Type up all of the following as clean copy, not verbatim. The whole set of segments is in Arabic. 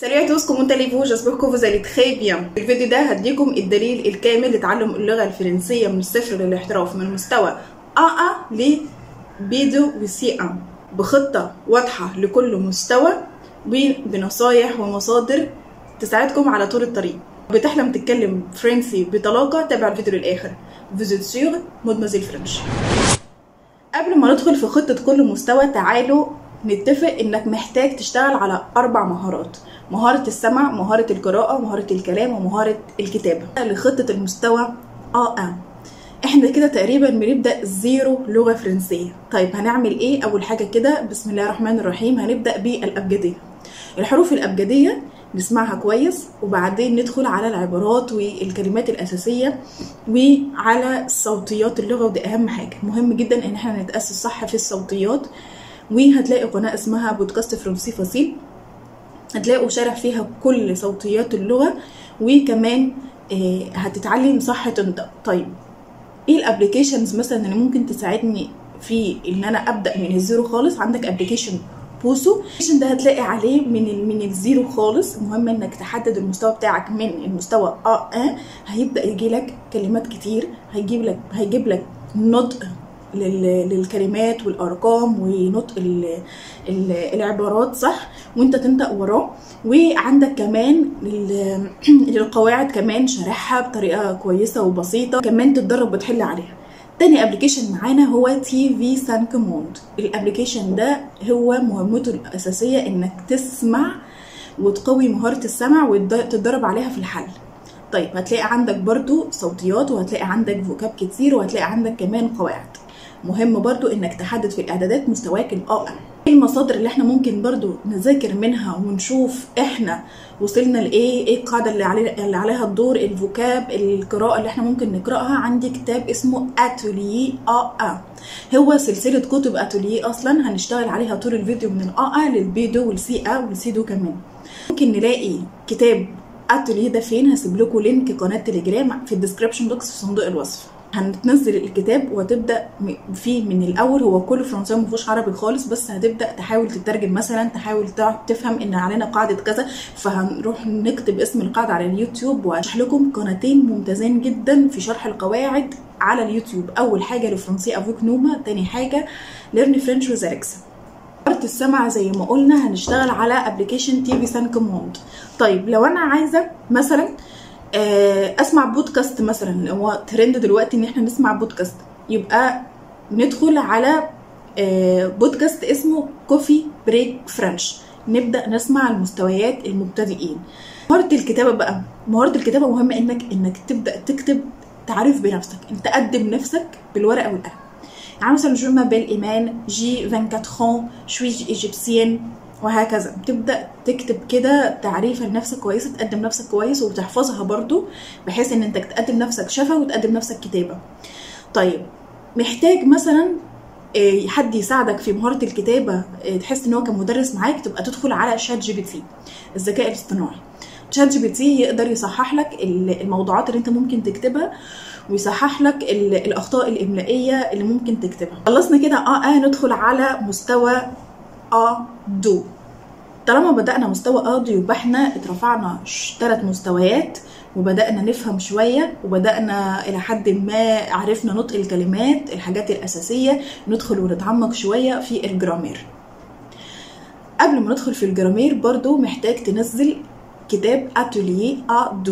Salut à tous, comment allez-vous? J'espère que vous allez très bien. في الفيديو ده هديكم الدليل الكامل لتعلم اللغة الفرنسية من الصفر للاحتراف من مستوى A1 ل B2 و C1 بخطة واضحة لكل مستوى وبنصايح ومصادر تساعدكم على طول الطريق. بتحلم تتكلم فرنسي بطلاقة؟ تابع الفيديو للآخر. Vous êtes sûr, Mademoiselle French. قبل ما ندخل في خطة كل مستوى تعالوا نتفق انك محتاج تشتغل على 4 مهارات: مهارة السمع، مهارة القراءة، مهارة الكلام، ومهارة الكتابة لخطة المستوى A1. احنا كده تقريبا بنبدأ زيرو لغة فرنسية. طيب هنعمل ايه؟ اول حاجة كده بسم الله الرحمن الرحيم هنبدأ بالأبجدية. الحروف الأبجدية نسمعها كويس وبعدين ندخل على العبارات والكلمات الأساسية وعلى صوتيات اللغة، ودي أهم حاجة. مهم جدا ان احنا نتأسس صح في الصوتيات. وهتلاقي قناة اسمها بودكاست فرنسي فصيل، هتلاقوا شارح فيها كل صوتيات اللغة، وكمان هتتعلم صح تنطق. طيب ايه الابليكيشنز مثلا اللي ممكن تساعدني في ان انا ابدا من الزيرو خالص؟ عندك ابليكيشن بوسو. الابليكيشن ده هتلاقي عليه من الزيرو خالص. المهم انك تحدد المستوى بتاعك من المستوى A1. هيبدا يجي لك كلمات كتير، هيجيب لك نطق للكلمات والارقام ونطق العبارات صح وانت تنطق وراه. وعندك كمان القواعد كمان شارحها بطريقه كويسه وبسيطه، كمان تتدرب وتحل عليها. تاني ابلكيشن معانا هو TV5 Monde. الابلكيشن ده هو مهمته الاساسيه انك تسمع وتقوي مهاره السمع وتتدرب عليها في الحل. طيب هتلاقي عندك برضو صوتيات، وهتلاقي عندك فوكاب كتير، وهتلاقي عندك كمان قواعد. مهم برضو انك تحدد في الاعدادات مستواك A1. ايه المصادر اللي احنا ممكن برضو نذاكر منها ونشوف احنا وصلنا لايه؟ ايه القاعده اللي عليها الدور؟ الفوكاب، القراءه اللي احنا ممكن نقراها. عندي كتاب اسمه اتوليه A1، هو سلسله كتب اتوليه اصلا هنشتغل عليها طول الفيديو من A1 للB2 والC1 والC2 كمان. ممكن نلاقي كتاب اتوليه ده فين؟ هسيب لكم لينك قناه تليجرام في الديسكربشن بوكس في صندوق الوصف. هتنزل الكتاب وهتبدا فيه من الاول. هو كله فرنساوي مفيهوش عربي خالص، بس هتبدا تحاول تترجم مثلا، تحاول تفهم ان علينا قاعده كذا، فهنروح نكتب اسم القاعده على اليوتيوب. وهشرح لكم قناتين ممتازين جدا في شرح القواعد على اليوتيوب. اول حاجه لفرنسي افوك نوما، تاني حاجه ليرن فرنش وذ أليكسا. مهارة السمع زي ما قلنا هنشتغل على ابلكيشن TV5 Monde. طيب لو انا عايزه مثلا اسمع بودكاست مثلا، هو ترند دلوقتي ان احنا نسمع بودكاست، يبقى ندخل على بودكاست اسمه كوفي بريك فرنش، نبدا نسمع المستويات المبتدئين. مهارة الكتابه بقى، مهارة الكتابه مهمه انك تبدا تكتب تعريف بنفسك، انت تقدم نفسك بالورقه والقلم. يعني مثلا جو مابيل ايمان، جي 24 ans، شوي ايجيبسيان، وهكذا. تبدا تكتب كده تعريف لنفسك كويس، تقدم نفسك كويس وتحفظها برضو، بحيث ان انت تقدم نفسك شفا وتقدم نفسك كتابه. طيب محتاج مثلا حد يساعدك في مهاره الكتابه، تحس ان هو كمدرس معاك، تبقى تدخل على ChatGPT الذكاء الاصطناعي. ChatGPT يقدر يصحح لك الموضوعات اللي انت ممكن تكتبها، ويصحح لك الاخطاء الاملائيه اللي ممكن تكتبها. خلصنا كده A1، ندخل على مستوى A2. طالما بدأنا مستوى A2 يبقى احنا اترفعنا 3 مستويات، وبدأنا نفهم شوية، وبدأنا إلى حد ما عرفنا نطق الكلمات، الحاجات الأساسية. ندخل ونتعمق شوية في الجرامير. قبل ما ندخل في الجرامير برضو محتاج تنزل كتاب اتوليه A2.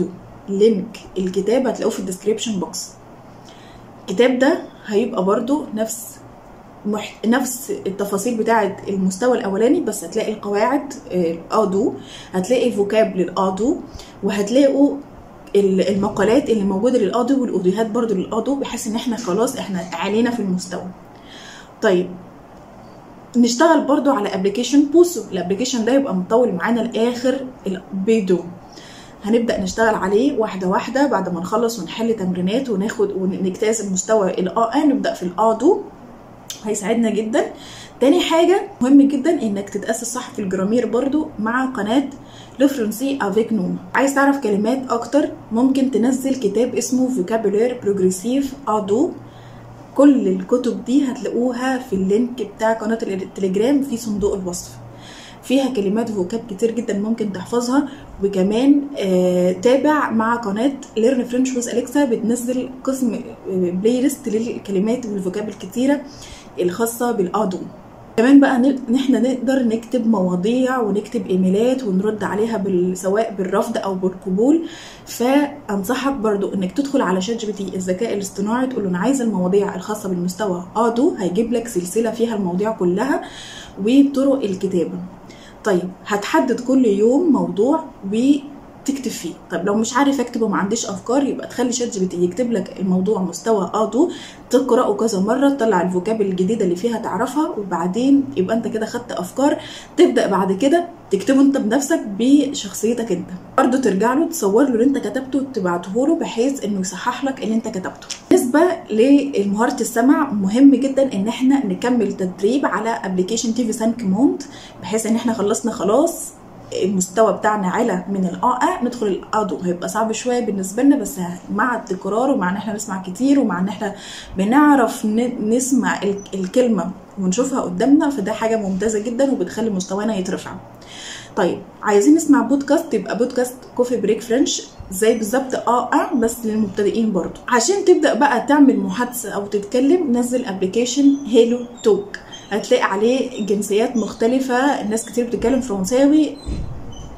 لينك الكتاب هتلاقوه في الديسكريبشن بوكس. الكتاب ده هيبقى برضو نفس التفاصيل بتاعه المستوى الاولاني، بس هتلاقي القواعد A2، هتلاقي الفوكاب للA2، وهتلاقوا المقالات اللي موجوده للA2 والاوديوهات برضو للA2، بحيث ان احنا خلاص احنا علينا في المستوى. طيب نشتغل برضو على ابلكيشن بوسو. الابلكيشن ده يبقى مطول معانا لاخر B2. هنبدأ نشتغل عليه واحدة واحدة بعد ما نخلص ونحل تمرينات وناخد ونجتاز المستوى A1. نبدأ في A2، هيساعدنا جدا. تاني حاجة مهم جدا انك تتأسس صح في الجرامير برضو مع قناة لو فرنسي افيك نوم. عايز تعرف كلمات اكتر ممكن تنزل كتاب اسمه فوكابولير بروجريسيف A2. كل الكتب دي هتلاقوها في اللينك بتاع قناة التليجرام في صندوق الوصف. فيها كلمات فوكاب كتير جدا ممكن تحفظها. وكمان تابع مع قناه ليرن فرنش ويز اليكسا، بتنزل قسم بلاي ليست للكلمات والفوكاب الكتيره الخاصه بالادو. كمان بقى ان احنا نقدر نكتب مواضيع ونكتب ايميلات ونرد عليها سواء بالرفض او بالقبول. فانصحك برضو انك تدخل على شات جي بي تي الذكاء الاصطناعي، تقول له انا عايزه المواضيع الخاصه بالمستوى ادو، هيجيب لك سلسله فيها المواضيع كلها وطرق الكتابه. طيب هتحدد كل يوم موضوع تكتب فيه. طب لو مش عارف اكتب وما عنديش افكار، يبقى تخلي شات جي بي تي يكتب لك الموضوع مستوى ادو، تقراه كذا مره، تطلع الفوكاب الجديده اللي فيها تعرفها، وبعدين يبقى انت كده خدت افكار. تبدا بعد كده تكتبه انت بنفسك بشخصيتك انت. برضه ترجع له تصور له اللي انت كتبته وتبعته له بحيث انه يصحح لك اللي انت كتبته. بالنسبه لمهاره السمع، مهم جدا ان احنا نكمل تدريب على ابلكيشن تي في 5 موند، بحيث ان احنا خلصنا خلاص المستوى بتاعنا علا من ندخل الادو. هيبقى صعب شويه بالنسبه لنا، بس مع التكرار ومع ان احنا نسمع كتير ومع ان احنا بنعرف نسمع الكلمه ونشوفها قدامنا، فده حاجه ممتازه جدا وبتخلي مستوانا يترفع. طيب عايزين نسمع بودكاست، يبقى بودكاست كوفي بريك فرنش زي بالظبط بس للمبتدئين برضو. عشان تبدا بقى تعمل محادثه او تتكلم، نزل ابلكيشن هيلو توك، هتلاقي عليه جنسيات مختلفة، الناس كتير بتتكلم فرنساوي،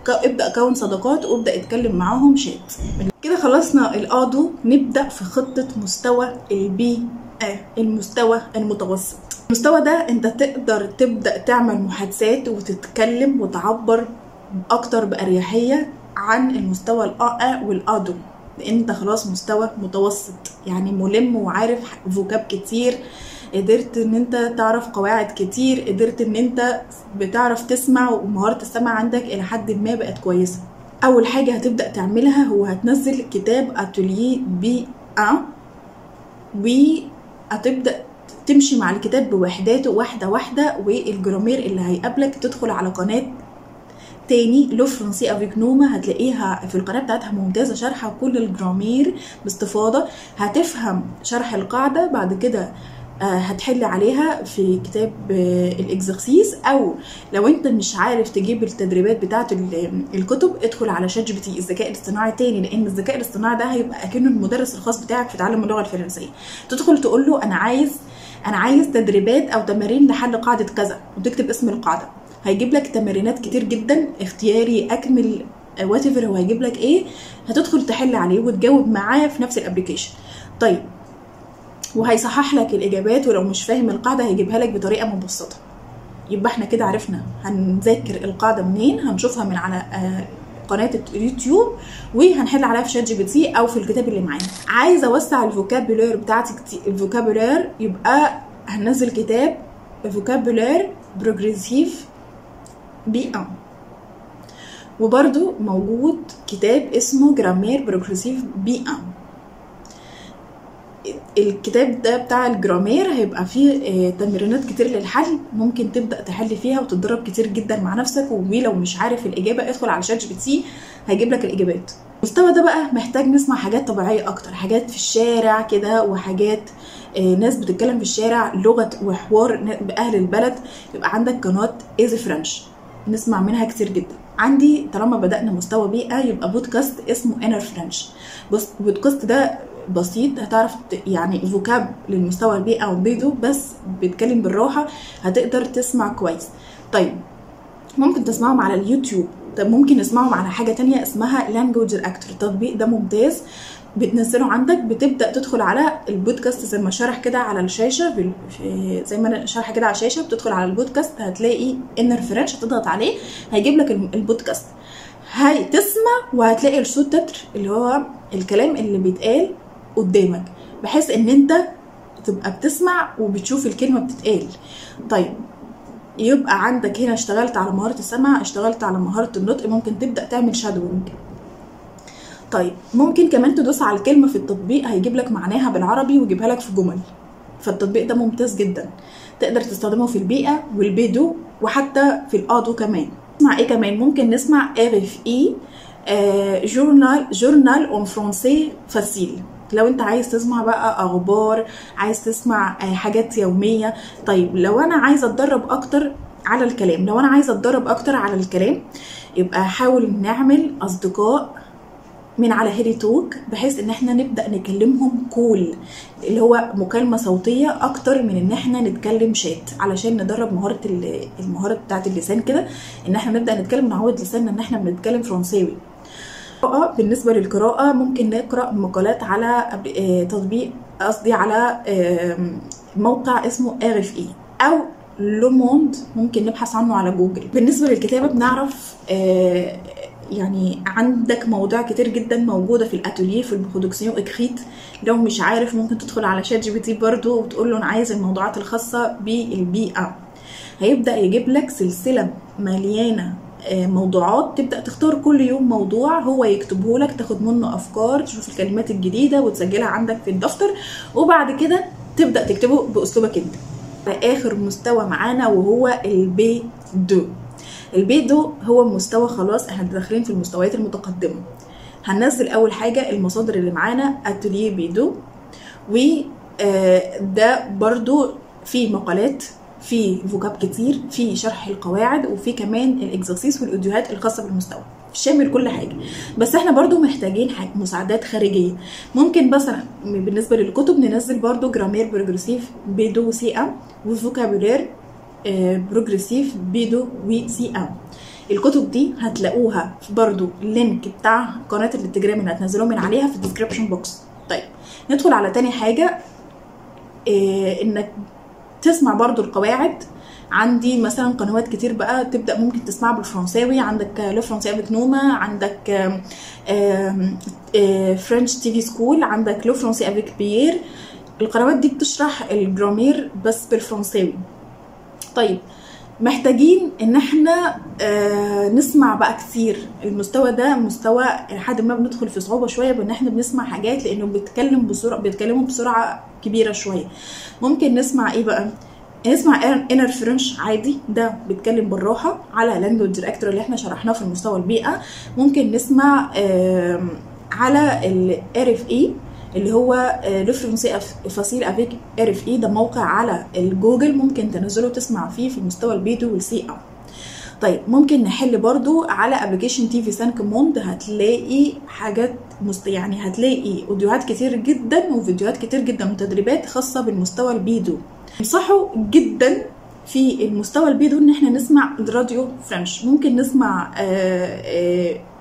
ابدأ كون صداقات وابدأ اتكلم معاهم شات. كده خلصنا الادو، نبدأ في خطة مستوى البي المستوى المتوسط. المستوى ده انت تقدر تبدأ تعمل محادثات وتتكلم وتعبر اكتر بأريحية عن المستوى والادو، لان انت خلاص مستوى متوسط، يعني ملم وعارف فوكاب كتير، قدرت ان انت تعرف قواعد كتير، قدرت ان انت بتعرف تسمع ومهارة السمع عندك الى حد ما بقت كويسة. اول حاجة هتبدأ تعملها هو هتنزل كتاب اتوليه بي وهتبدأ تمشي مع الكتاب بوحداته واحدة واحدة، والجرامير اللي هيقابلك تدخل على قناة تاني لو فرنسي افيك نوما، هتلاقيها في القناه بتاعتها ممتازه، شرح كل الجرامير باستفاضه، هتفهم شرح القاعده، بعد كده هتحل عليها في كتاب الاكزرسيس. او لو انت مش عارف تجيب التدريبات بتاعه الكتب، ادخل على شات جي بي تي الذكاء الاصطناعي تاني، لان الذكاء الاصطناعي ده هيبقى اكنه المدرس الخاص بتاعك في تعلم اللغه الفرنسيه. تدخل تقول له انا عايز تدريبات او تمارين لحل قاعده كذا، وتكتب اسم القاعده، هيجيب لك تمارينات كتير جدا، اختياري، اكمل، واتيفر هو هيجيب لك ايه، هتدخل تحل عليه وتجاوب معاه في نفس الابلكيشن. طيب وهيصحح لك الاجابات، ولو مش فاهم القاعده هيجيبها لك بطريقه مبسطه. يبقى احنا كده عرفنا هنذاكر القاعده منين، هنشوفها من على قناه اليوتيوب، وهنحل عليها في شات جي بي تي او في الكتاب اللي معانا. عايزه اوسع الفوكابولير بتاعتي الفوكابولير، يبقى هننزل كتاب فوكابولير بروجريسيف بي وبرده موجود كتاب اسمه جرامير بروجريسيف بي الكتاب ده بتاع الجرامير هيبقى فيه تمرينات كتير للحل، ممكن تبدأ تحل فيها وتتدرب كتير جدا مع نفسك، ولو مش عارف الإجابة ادخل على شات جي بي تي هيجيب لك الإجابات. المستوى ده بقى محتاج نسمع حاجات طبيعية أكتر، حاجات في الشارع كده، وحاجات ناس بتتكلم في الشارع، لغة وحوار بأهل البلد. يبقى عندك قناة ايزي فرنش نسمع منها كتير جدا. عندي طالما بدأنا مستوى بيئة، يبقى بودكاست اسمه انر فرنش. بص البودكاست ده بسيط، هتعرف يعني فوكاب للمستوى البيئة والبيدو، بس بيتكلم بالراحة، هتقدر تسمع كويس. طيب ممكن تسمعهم على اليوتيوب. طب ممكن نسمعهم على حاجة تانية اسمها لانجوج اكتر، التطبيق ده ممتاز، بتنزله عندك، بتبدا تدخل على البودكاست زي ما شرح كده على الشاشه، زي ما انا شرح كده على الشاشه، بتدخل على البودكاست هتلاقي انر فرنش، هتضغط عليه هيجيب لك البودكاست، هتسمع وهتلاقي الصوت تتر اللي هو الكلام اللي بيتقال قدامك، بحيث ان انت تبقى بتسمع وبتشوف الكلمه بتتقال. طيب يبقى عندك هنا اشتغلت على مهاره السمع، اشتغلت على مهاره النطق، ممكن تبدا تعمل شادوينج. طيب ممكن كمان تدوس على الكلمه في التطبيق، هيجيب لك معناها بالعربي ويجيبها لك في جمل. فالتطبيق ده ممتاز جدا، تقدر تستخدمه في البيئه والبيدو وحتى في الادو كمان. نسمع ايه كمان؟ ممكن نسمع RFI جورنال اون فرونسي فاسيل، لو انت عايز تسمع بقى اخبار، عايز تسمع حاجات يوميه. طيب لو انا عايزه اتدرب اكتر على الكلام. لو انا عايزه اتدرب اكتر على الكلام يبقى احاول نعمل اصدقاء من على هيري توك، بحيث ان احنا نبدا نكلمهم كول، اللي هو مكالمه صوتيه اكتر من ان احنا نتكلم شات، علشان ندرب المهاره بتاعت اللسان كده، ان احنا نبدا نتكلم نعود لساننا ان احنا بنتكلم فرنساوي. بالنسبه للقراءه ممكن نقرا مقالات على تطبيق، قصدي على موقع اسمه RFI او لو موند، ممكن نبحث عنه على جوجل. بالنسبه للكتابه بنعرف يعني عندك مواضيع كتير جدا موجوده في الاتوليه في البرودكسيون اكريت. لو مش عارف ممكن تدخل على ChatGPT برضو وتقول له انا عايز الموضوعات الخاصه بالبيئه، هيبدا يجيب لك سلسله مليانه موضوعات، تبدا تختار كل يوم موضوع هو يكتبه لك، تاخد منه افكار، تشوف الكلمات الجديده وتسجلها عندك في الدفتر، وبعد كده تبدا تكتبه باسلوبك انت. اخر مستوى معانا وهو البي دو. البي دو هو مستوى خلاص احنا داخلين في المستويات المتقدمه. هننزل اول حاجه المصادر اللي معانا اتوليه بي دو، وده برضو في مقالات، في فوكاب كتير، في شرح القواعد، وفي كمان الاكزرسيس والاوديوهات الخاصه بالمستوى، شامل كل حاجه. بس احنا برضو محتاجين مساعدات خارجيه. ممكن مثلا بالنسبه للكتب ننزل برضو جرامير بروجريسيف بي دو سي ام، وفوكابولير بروجريسيف بي دو وسي ام. الكتب دي هتلاقوها برضو اللينك بتاع قناه التليجرام اللي هتنزلوه من عليها في الديسكريبشن بوكس. طيب ندخل على تاني حاجه، انك تسمع برضو القواعد. عندي مثلا قنوات كتير بقى تبدا ممكن تسمع بالفرنساوي، عندك لو فرنسي افيك نوما، عندك فرنش تي في سكول، عندك لو فرنسي افيك بيير. القنوات دي بتشرح الجرامير بس بالفرنساوي. طيب محتاجين ان احنا نسمع بقى كتير. المستوى ده مستوى لحد ما بندخل في صعوبه شويه بان احنا بنسمع حاجات، لانه بيتكلموا بسرعه كبيره شويه. ممكن نسمع ايه بقى؟ نسمع انر فرنش عادي، ده بيتكلم بالراحه على لانجويج دايركتور اللي احنا شرحناه في المستوى البيئه. ممكن نسمع على RFI اللي هو لو فرنسي فاسيل افيك RFI، ده موقع على الجوجل ممكن تنزله تسمع فيه في المستوى البيدو والسي ام. طيب ممكن نحل برضو على ابلكيشن تي في 5 موند، هتلاقي حاجات يعني هتلاقي فيديوهات كتير جدا وفيديوهات كتير جدا وتدريبات خاصه بالمستوى البيدو. انصحوا جدا في المستوى البيدو ان احنا نسمع الراديو فرنش. ممكن نسمع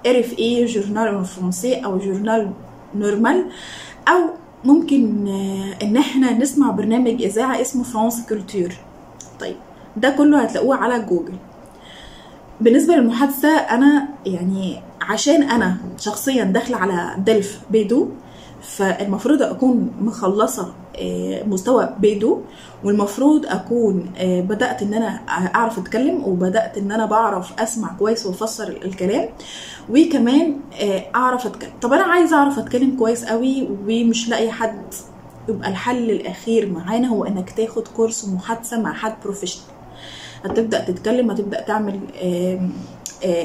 RFI جورنال فرنسي او جورنال نورمال، او ممكن ان احنا نسمع برنامج اذاعه اسمه فرانس كولتور. طيب ده كله هتلاقوه على جوجل. بالنسبه للمحادثه انا يعني عشان انا شخصيا داخله على دلف بيدو، فالمفروض اكون مخلصه مستوى بيدو، والمفروض اكون بدات ان انا اعرف اتكلم، وبدات ان انا بعرف اسمع كويس وافسر الكلام، وكمان اعرف اتكلم. طب انا عايزه اعرف اتكلم كويس قوي ومش لاقي حد، يبقى الحل الاخير معانا هو انك تاخد كورس محادثه مع حد بروفيشنال. هتبدا تتكلم، هتبدا تعمل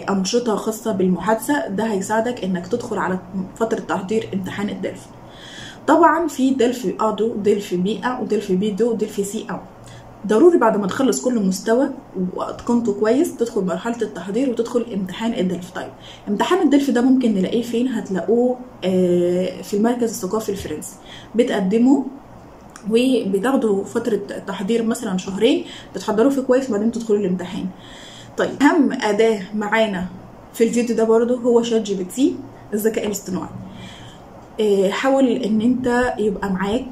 انشطه خاصه بالمحادثه، ده هيساعدك انك تدخل على فتره تحضير امتحان الدلف. طبعا في دلف ادو، دلف بيئه، ودلف بيدو، ودلف سي ام. ضروري بعد ما تخلص كل مستوى واتقنته كويس تدخل مرحله التحضير وتدخل امتحان الدلف. طيب امتحان الدلف ده ممكن نلاقيه فين؟ هتلاقوه في المركز الثقافي الفرنسي، بتقدموا وبتاخدوا فتره تحضير مثلا شهرين، بتحضروا فيه كويس وبعدين تدخلوا الامتحان. طيب اهم اداه معانا في الفيديو ده برضو هو ChatGPT الذكاء الاصطناعي. حاول ان انت يبقى معاك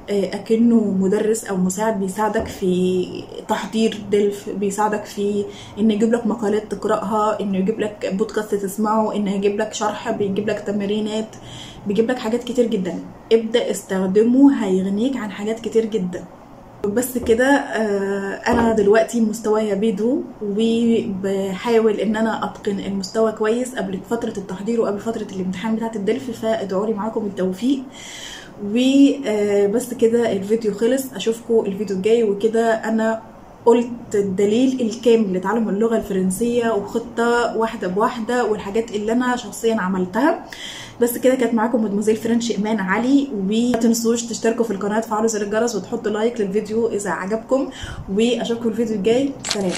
اكنه مدرس او مساعد، بيساعدك في تحضير دلف، بيساعدك في انه يجيب لك مقالات تقراها، انه يجيب لك بودكاست تسمعه، انه يجيب لك شرح، بيجيب لك تمرينات، بيجيب لك حاجات كتير جدا. ابدا استخدمه، هيغنيك عن حاجات كتير جدا. بس كده انا دلوقتي مستوايا بيدو، وبحاول ان انا اتقن المستوى كويس قبل فتره التحضير وقبل فتره الامتحان بتاعه الدلف، فادعوا لي معاكم التوفيق. وبس كده الفيديو خلص، اشوفكم الفيديو الجاي. وكده انا قلت الدليل الكامل لتعلم اللغه الفرنسيه وخطه واحده بواحده والحاجات اللي انا شخصيا عملتها. بس كده كانت معاكم مدموزيل فرنش ايمان علي، وما تنسوش تشتركوا في القناه، تفعلوا زر الجرس، وتحطوا لايك للفيديو اذا عجبكم. واشوفكم الفيديو الجاي. سلام.